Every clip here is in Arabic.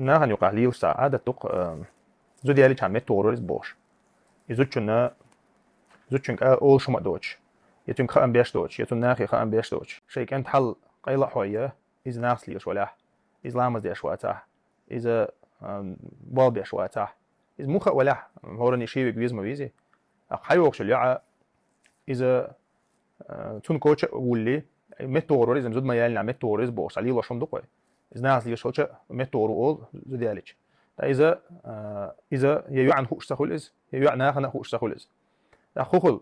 ناهن يقع ليو ساعة تق زود يالي كان متورز بوش يزوجنا زوجك أول شو ما دوتش يتم خان بيش دوتش يتم ناخي خان بيش دوتش شيء كان حل قيلة حوية إذا ناس ليش ولا إذا لامز ديش واتاه إذا بال بيش واتاه إذا مخ ولا هورني شيء بيجيز ما بيزي حيوكش اللي إذا تون كوتش ولي متورز إذا زود ما يالنا متورز بوش عليه وشون دقوي إذا ناس ليش كوتش متورو أول زود ياليش إذا يعن خوش تخلص يعن ناخنا خوش تخلص خوخل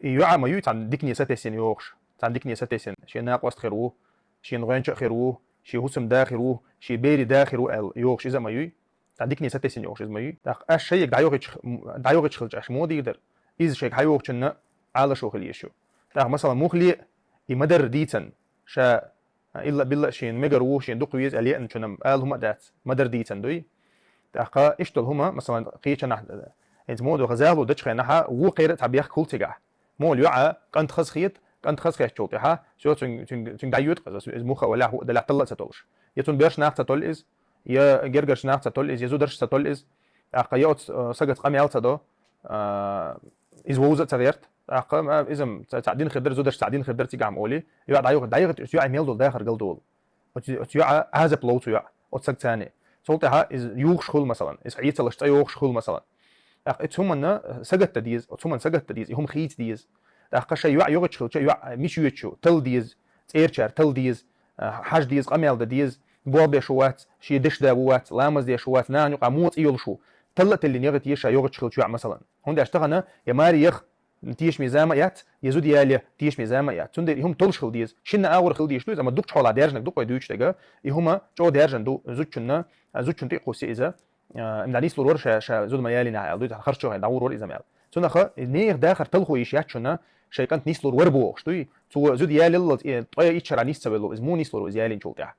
يعن ما يعن ديكني ستسين يوخش عن ديكني ستسين شيء ناقص خيروه شيء نغنش خيروه شيء هسم داخروه شيء بيري داخروه يوخش إذا ما يعن عن ديكني ستسين يوخش إذا ما يعن أش شيء دعيوغش خلج أش مو ديقدر إذا شيء هيوخش إنه على شو خليه شو مثلا مخلي يمدر ديتن شا إلا بالله شين مجروه شين دقويز عليه إن شنم قال هما دات مدر ديتن دوي تأخا إشتل هما مثلا قيتش نح إنت مود وغزال ودتش خينها وقيرة تعبيخ كل تجاه مول يوعى كنت خسخيت كنت خسخيت شوطها شو تن دايوت قصص مخ ولا هو دلع طلع ستولش يتون بيرش ناخ تطلز يا جرجرش ناخ تطلز يزودرش تطلز أخيات سجت قمي ألتدو إز ووزة تغيرت أقام إذا تعدين خدر زودش تعدين خدر تيجي عم قولي يقعد دايغ تيجي عميل دول داخل قل دول وتيجي هذا بلوت ويا وتسق ثاني صوتها إز يوخ شخول مثلا إز عيت لش تيوخ شخول مثلا هم أن سجت تديز هم سجت تديز هم خيت ديز شيء يوع يوغ شخول شيء يوع مش يوتشو تل ديز تيرشر تل ديز حاج ديز قميل ديز بوال بيشوات شي دش دابوات لامز ديشوات نان يقع موت إيول شو تلت اللي نيغت يشا يوغ شخول شو مثلا هون اشتغلنا يا ماري يخ تيش ميزامة يات يزود يالي تيش ميزامة يات تندر هم تلش خلديز شنا أور خلديش لو إذا ما دوك حول دارجنك دوك ويدوش تجا يهما جو دارجن دو زوجنا زوجن تيقو سي إذا إن نيسلور ور شا زود ما يالي نعال دوت خرج شو هيدور ور إذا مال تنا خا نير داخل تلخو يشيات شنا شيء كانت نيسلور ور بوش توي تو زود يالي الله طيا يتشرع نيس سبلو إز مو نيسلور إز يالي نشوتها